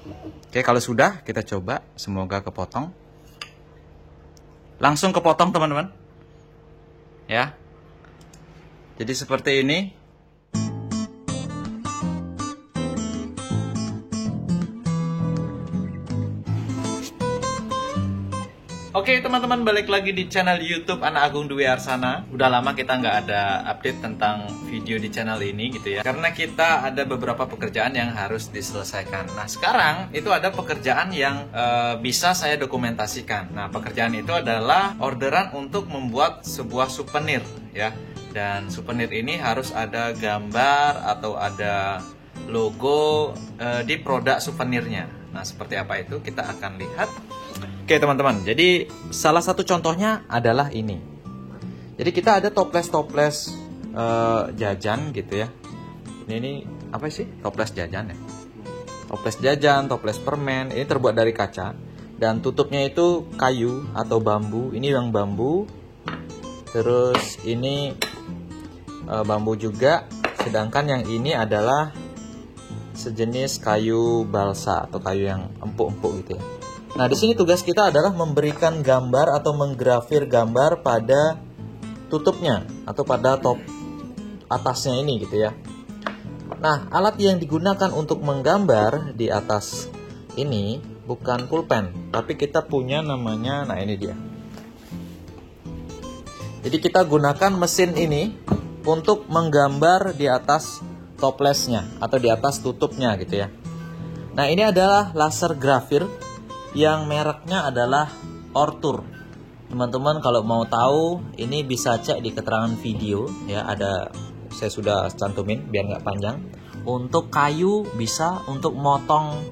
Oke, kalau sudah kita coba, semoga kepotong. Langsung kepotong teman-teman. Ya. Jadi seperti ini. Oke teman-teman, balik lagi di channel YouTube Anak Agung Dwi Arsana. Udah lama kita nggak ada update tentang video di channel ini gitu ya, karena kita ada beberapa pekerjaan yang harus diselesaikan. Nah sekarang itu ada pekerjaan yang bisa saya dokumentasikan. Nah pekerjaan itu adalah orderan untuk membuat sebuah souvenir ya. Dan souvenir ini harus ada gambar atau ada logo di produk souvenirnya. Nah seperti apa itu kita akan lihat. Oke teman-teman, jadi salah satu contohnya adalah ini. Jadi kita ada toples-toples jajan gitu ya. Ini apa sih? Toples jajan ya. Toples jajan, toples permen. Ini terbuat dari kaca dan tutupnya itu kayu atau bambu. Ini yang bambu. Terus ini bambu juga. Sedangkan yang ini adalah sejenis kayu balsa atau kayu yang empuk-empuk gitu ya. Nah, di sini tugas kita adalah memberikan gambar atau menggrafir gambar pada tutupnya atau pada top atasnya ini gitu ya. Nah, alat yang digunakan untuk menggambar di atas ini bukan pulpen, tapi kita punya namanya, nah ini dia. Jadi kita gunakan mesin ini untuk menggambar di atas toplesnya atau di atas tutupnya gitu ya. Nah, ini adalah laser grafir yang mereknya adalah Ortur. Teman-teman kalau mau tahu ini bisa cek di keterangan video ya, ada saya sudah cantumin biar nggak panjang. Untuk kayu bisa, untuk motong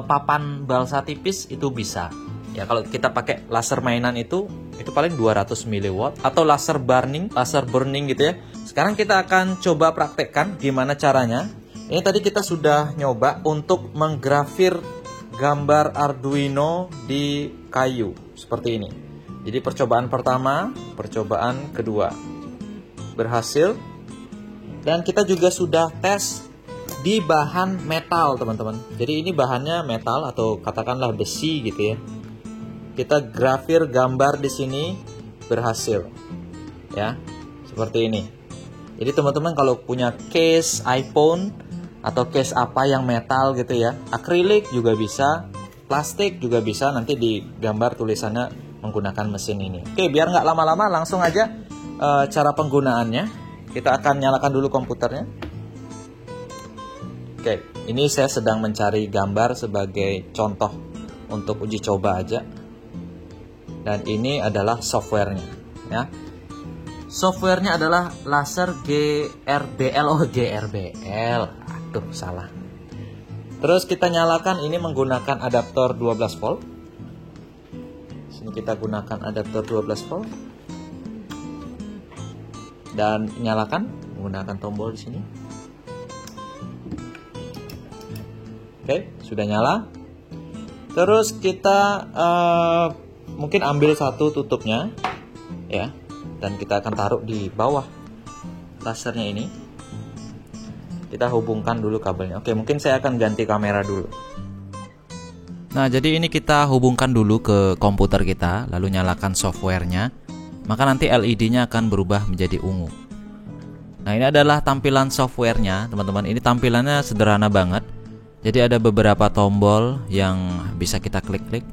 papan balsa tipis itu bisa. Ya kalau kita pakai laser mainan itu paling 200 mW atau laser burning gitu ya. Sekarang kita akan coba praktekkan gimana caranya. Ini tadi kita sudah nyoba untuk menggrafir gambar Arduino di kayu seperti ini. Jadi percobaan pertama, percobaan kedua berhasil. Dan kita juga sudah tes di bahan metal teman-teman. Jadi ini bahannya metal atau katakanlah besi gitu ya. Kita grafir gambar di sini berhasil. Ya, seperti ini. Jadi teman-teman kalau punya case iPhone atau case apa yang metal gitu ya, akrilik juga bisa, plastik juga bisa, nanti digambar tulisannya menggunakan mesin ini. Oke, biar nggak lama-lama langsung aja cara penggunaannya. Kita akan nyalakan dulu komputernya. Oke, ini saya sedang mencari gambar sebagai contoh untuk uji coba aja. Dan ini adalah softwarenya ya. Softwarenya adalah laser GRBL. Aduh, salah. Terus kita nyalakan ini menggunakan adaptor 12 volt. Sini kita gunakan adaptor 12 volt. Dan nyalakan menggunakan tombol di sini. Oke, sudah nyala. Terus kita mungkin ambil satu tutupnya ya. Dan kita akan taruh di bawah lasernya ini. Kita hubungkan dulu kabelnya. Oke, mungkin saya akan ganti kamera dulu. Nah, jadi ini kita hubungkan dulu ke komputer kita, lalu nyalakan softwarenya. Maka nanti LED-nya akan berubah menjadi ungu. Nah, ini adalah tampilan softwarenya, teman-teman. Ini tampilannya sederhana banget. Jadi ada beberapa tombol yang bisa kita klik-klik.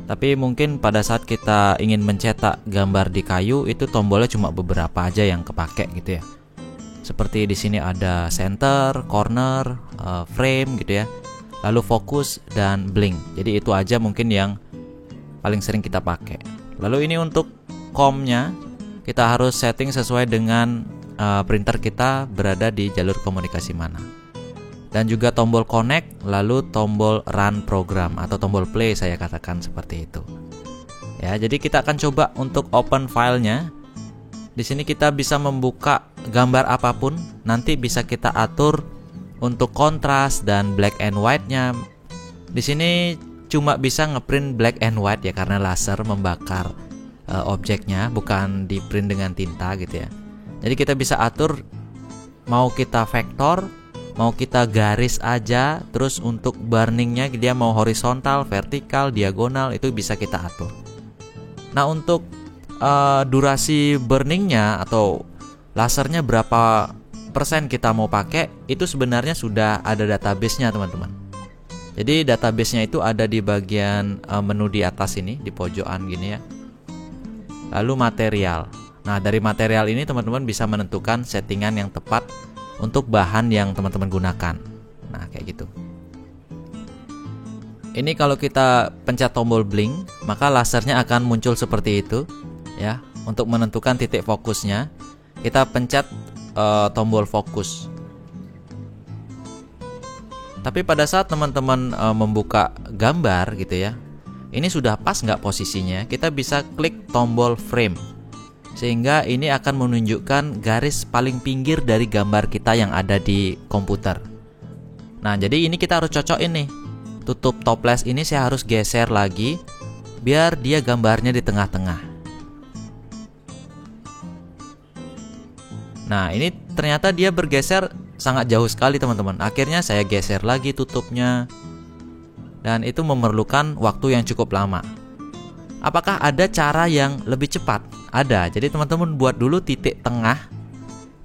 Tapi mungkin pada saat kita ingin mencetak gambar di kayu, itu tombolnya cuma beberapa aja yang kepake gitu ya. Seperti di sini ada center, corner, frame gitu ya. Lalu fokus dan blink. Jadi itu aja mungkin yang paling sering kita pakai. Lalu ini untuk COM-nya kita harus setting sesuai dengan printer kita berada di jalur komunikasi mana. Dan juga tombol connect, lalu tombol run program atau tombol play, saya katakan seperti itu. Ya, jadi kita akan coba untuk open filenya. Di sini kita bisa membuka gambar apapun, nanti bisa kita atur untuk kontras dan black and white-nya. Di sini cuma bisa ngeprint black and white ya, karena laser membakar objeknya, bukan di print dengan tinta gitu ya. Jadi kita bisa atur mau kita vektor, mau kita garis aja. Terus untuk burningnya dia mau horizontal, vertikal, diagonal, itu bisa kita atur. Nah, untuk durasi burningnya atau lasernya berapa persen kita mau pakai, itu sebenarnya sudah ada database-nya teman-teman. Jadi database-nya itu ada di bagian menu di atas ini, di pojokan gini ya. Lalu material. Nah, dari material ini teman-teman bisa menentukan settingan yang tepat untuk bahan yang teman-teman gunakan. Nah, kayak gitu. Ini kalau kita pencet tombol blink, maka lasernya akan muncul seperti itu ya. Untuk menentukan titik fokusnya, kita pencet tombol fokus. Tapi pada saat teman-teman membuka gambar gitu ya, ini sudah pas nggak posisinya, kita bisa klik tombol frame, sehingga ini akan menunjukkan garis paling pinggir dari gambar kita yang ada di komputer. Nah, jadi ini kita harus cocokin nih. Tutup toples ini saya harus geser lagi biar dia gambarnya di tengah-tengah. Nah, ini ternyata dia bergeser sangat jauh sekali teman-teman. Akhirnya saya geser lagi tutupnya, dan itu memerlukan waktu yang cukup lama. Apakah ada cara yang lebih cepat? Ada. Jadi teman-teman buat dulu titik tengah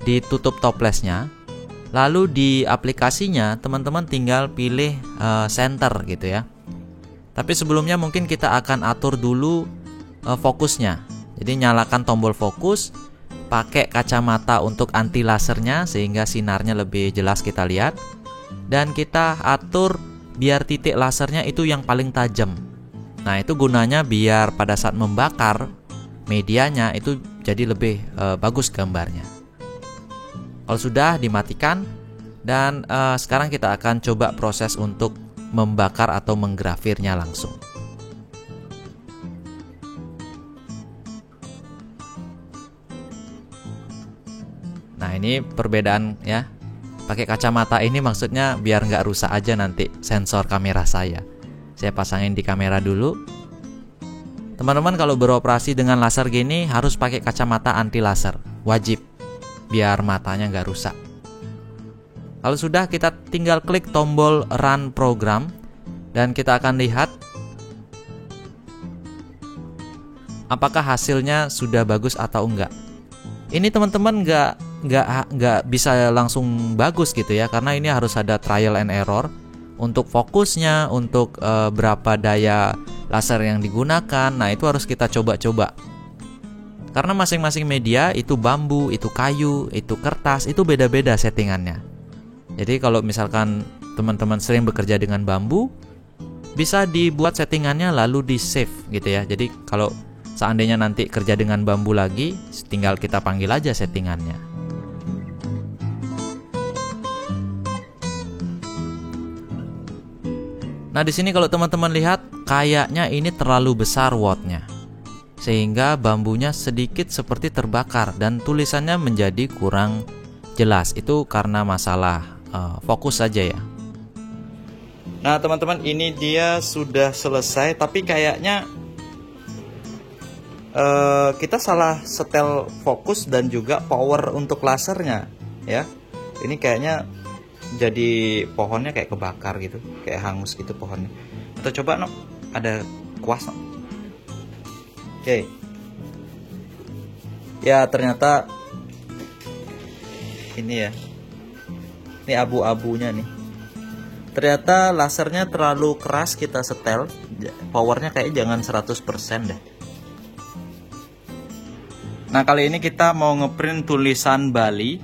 di tutup toplesnya. Lalu di aplikasinya teman-teman tinggal pilih center gitu ya. Tapi sebelumnya mungkin kita akan atur dulu fokusnya. Jadi nyalakan tombol fokus, pakai kacamata untuk anti lasernya sehingga sinarnya lebih jelas kita lihat, dan kita atur biar titik lasernya itu yang paling tajam. Nah, itu gunanya biar pada saat membakar medianya itu jadi lebih bagus gambarnya. Kalau sudah, dimatikan, dan sekarang kita akan coba proses untuk membakar atau menggrafirnya langsung. Nah, ini perbedaan ya. Pakai kacamata ini maksudnya biar nggak rusak aja nanti sensor kamera saya. Saya pasangin di kamera dulu. Teman-teman kalau beroperasi dengan laser gini harus pakai kacamata anti laser, wajib, biar matanya nggak rusak. Kalau sudah, kita tinggal klik tombol run program, dan kita akan lihat apakah hasilnya sudah bagus atau enggak. Ini teman-teman nggak bisa langsung bagus gitu ya, karena ini harus ada trial and error untuk fokusnya, untuk berapa daya laser yang digunakan. Nah, itu harus kita coba-coba, karena masing-masing media, itu bambu, itu kayu, itu kertas, itu beda-beda settingannya. Jadi kalau misalkan teman-teman sering bekerja dengan bambu, bisa dibuat settingannya lalu di save gitu ya. Jadi kalau seandainya nanti kerja dengan bambu lagi, tinggal kita panggil aja settingannya. Nah, di sini kalau teman-teman lihat, kayaknya ini terlalu besar wattnya, sehingga bambunya sedikit seperti terbakar dan tulisannya menjadi kurang jelas. Itu karena masalah fokus saja ya. Nah, teman-teman, ini dia sudah selesai, tapi kayaknya kita salah setel fokus dan juga power untuk lasernya ya. Ini kayaknya jadi pohonnya kayak kebakar gitu, kayak hangus gitu pohonnya. Atau coba no, ada kuas no. Oke. Ya, ternyata ini ya. Ini abu-abunya nih. Ternyata lasernya terlalu keras kita setel. Powernya kayak jangan 100% deh. Nah, kali ini kita mau ngeprint tulisan Bali,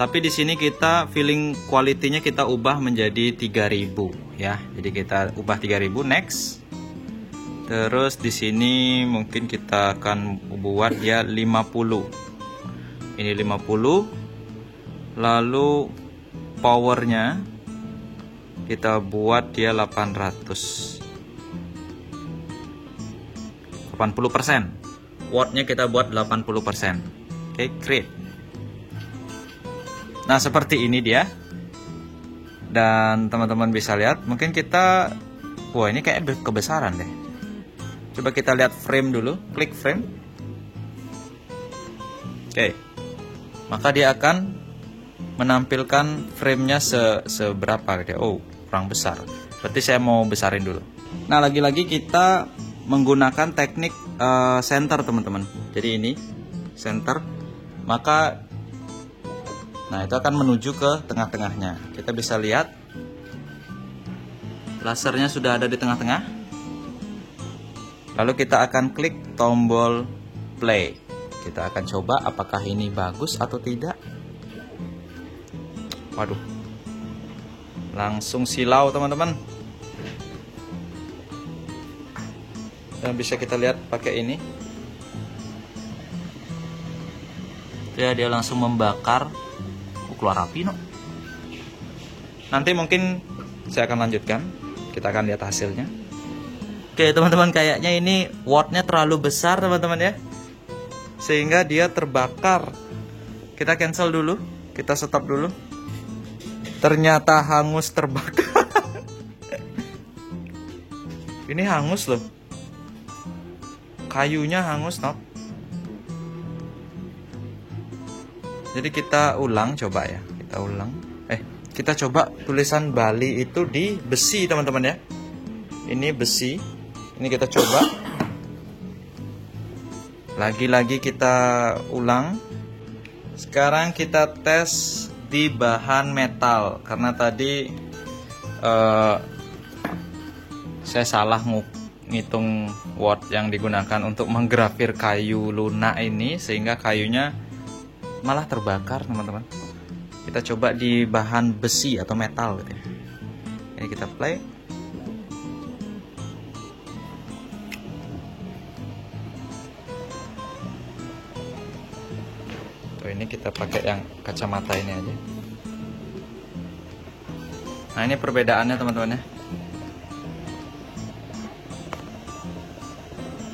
tapi di sini kita feeling quality-nya kita ubah menjadi 3000 ya. Jadi kita ubah 3000, next. Terus di sini mungkin kita akan buat dia 50. Ini 50. Lalu powernya kita buat dia 800. 80%. Wattnya kita buat 80%. Oke, create. Nah, seperti ini dia. Dan teman-teman bisa lihat, mungkin kita, wah ini kayak kebesaran deh. Coba kita lihat frame dulu, klik frame. Oke. Maka dia akan menampilkan framenya seberapa gitu. Oh, kurang besar. Berarti saya mau besarin dulu. Nah, lagi-lagi kita menggunakan teknik center, teman-teman. Jadi ini center, maka nah itu akan menuju ke tengah-tengahnya. Kita bisa lihat lasernya sudah ada di tengah-tengah. Lalu kita akan klik tombol play. Kita akan coba apakah ini bagus atau tidak. Waduh, langsung silau teman-teman. Dan bisa kita lihat pakai ini. Ya, dia langsung membakar. Keluar api, no. Nanti mungkin saya akan lanjutkan. Kita akan lihat hasilnya. Oke teman-teman, kayaknya ini wattnya terlalu besar teman-teman ya, sehingga dia terbakar. Kita cancel dulu, kita stop dulu. Ternyata hangus, terbakar. Ini hangus loh, kayunya hangus, no. Jadi kita ulang, coba ya, kita ulang. Kita coba tulisan Bali itu di besi teman-teman ya. Ini besi, ini kita coba. Lagi-lagi kita ulang. Sekarang kita tes di bahan metal, karena tadi saya salah ngitung watt yang digunakan untuk menggrafir kayu lunak ini, sehingga kayunya malah terbakar teman-teman. Kita coba di bahan besi atau metal gitu ya. Ini kita play. Tuh, ini kita pakai yang kacamata ini aja. Nah, ini perbedaannya teman-teman ya.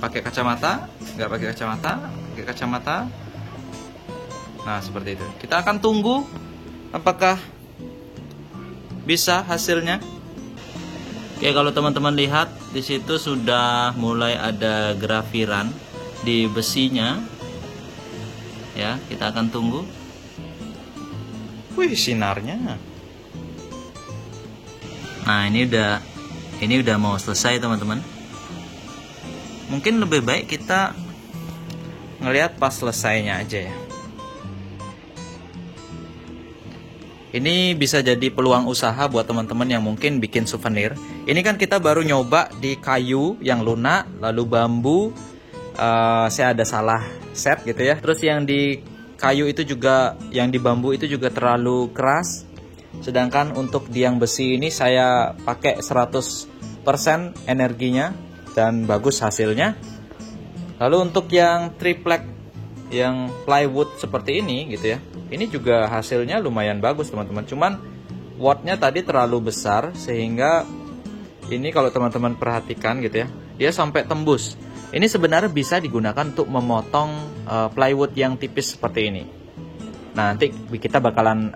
Pakai kacamata, nggak pakai kacamata, pakai kacamata. Nah, seperti itu. Kita akan tunggu apakah bisa hasilnya. Oke, kalau teman-teman lihat di situ sudah mulai ada grafiran di besinya. Ya, kita akan tunggu. Wih, sinarnya. Nah, ini udah mau selesai teman-teman. Mungkin lebih baik kita ngelihat pas selesainya aja ya. Ini bisa jadi peluang usaha buat teman-teman yang mungkin bikin souvenir. Ini kan kita baru nyoba di kayu yang lunak, lalu bambu. Saya ada salah set gitu ya. Terus yang di kayu itu juga, yang di bambu itu juga terlalu keras. Sedangkan untuk di yang besi ini saya pakai 100% energinya dan bagus hasilnya. Lalu untuk yang triplek, yang plywood seperti ini gitu ya, ini juga hasilnya lumayan bagus teman-teman. Cuman wattnya tadi terlalu besar, sehingga ini kalau teman-teman perhatikan gitu ya, dia sampai tembus. Ini sebenarnya bisa digunakan untuk memotong plywood yang tipis seperti ini. Nah, nanti kita bakalan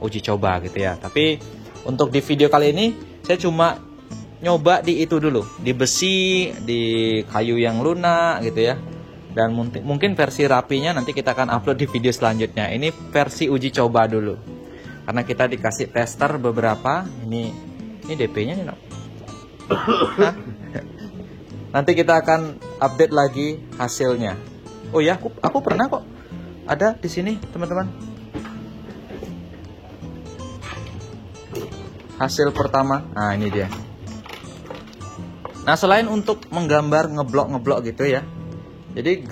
uji coba gitu ya. Tapi untuk di video kali ini saya cuma nyoba di itu dulu, di besi, di kayu yang lunak gitu ya. Dan mungkin versi rapinya nanti kita akan upload di video selanjutnya. Ini versi uji coba dulu, karena kita dikasih tester beberapa. Ini DP-nya nih, no? Nanti kita akan update lagi hasilnya. Oh ya, aku pernah kok ada di sini teman-teman. Hasil pertama. Nah, ini dia. Nah, selain untuk menggambar ngeblok gitu ya, jadi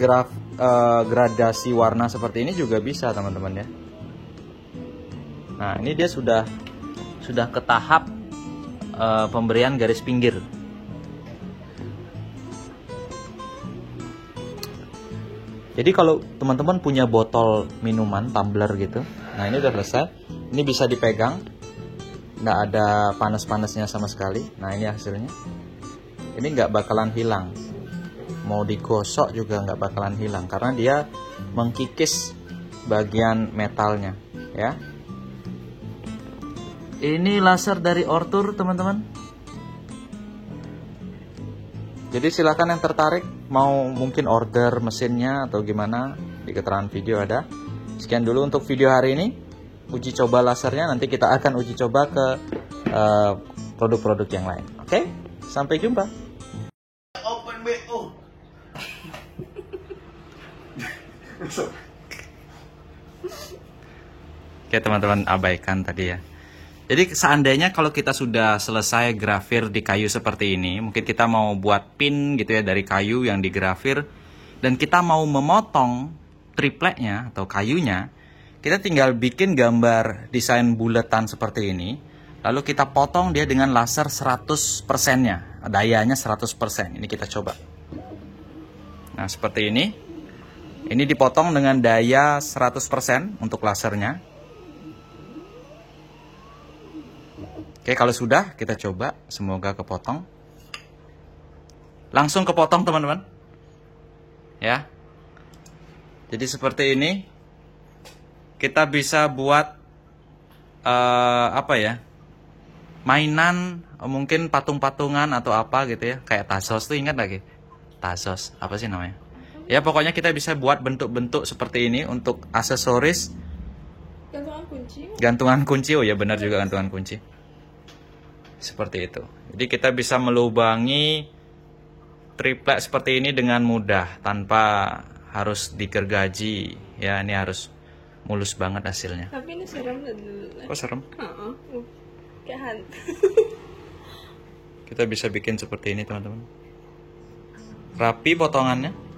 gradasi warna seperti ini juga bisa teman-teman ya. Nah, ini dia sudah ke tahap pemberian garis pinggir. Jadi kalau teman-teman punya botol minuman, tumbler gitu, nah ini udah selesai. Ini bisa dipegang, nggak ada panas-panasnya sama sekali. Nah, ini hasilnya. Ini nggak bakalan hilang. Mau digosok juga nggak bakalan hilang, karena dia mengkikis bagian metalnya ya. Ini laser dari Ortur teman-teman. Jadi silakan yang tertarik mau mungkin order mesinnya atau gimana, di keterangan video ada. Sekian dulu untuk video hari ini. uji coba lasernya, nanti kita akan uji coba ke produk-produk yang lain. Oke, sampai jumpa. Open BO. Oke teman-teman, abaikan tadi ya. Jadi seandainya kalau kita sudah selesai grafir di kayu seperti ini, mungkin kita mau buat pin gitu ya dari kayu yang digrafir, dan kita mau memotong tripleknya atau kayunya, kita tinggal bikin gambar desain buletan seperti ini, lalu kita potong dia dengan laser 100%-nya, dayanya 100%. Ini kita coba. Nah, seperti ini. Ini dipotong dengan daya 100% untuk lasernya. Oke, kalau sudah kita coba, semoga kepotong. Langsung kepotong teman-teman. Ya. Jadi seperti ini. Kita bisa buat apa ya? Mainan, mungkin patung-patungan atau apa gitu ya. Kayak Tazos tuh, ingat lagi? Tazos, apa sih namanya? Ya pokoknya kita bisa buat bentuk-bentuk seperti ini untuk aksesoris. Gantungan kunci. Gantungan kunci, oh ya benar juga gantungan kunci. Seperti itu. Jadi kita bisa melubangi triplek seperti ini dengan mudah tanpa harus digergaji. Ya, ini harus mulus banget hasilnya. Tapi ini serem dulu. Kok serem? Kayak hantu. Kita bisa bikin seperti ini teman-teman. Rapi potongannya.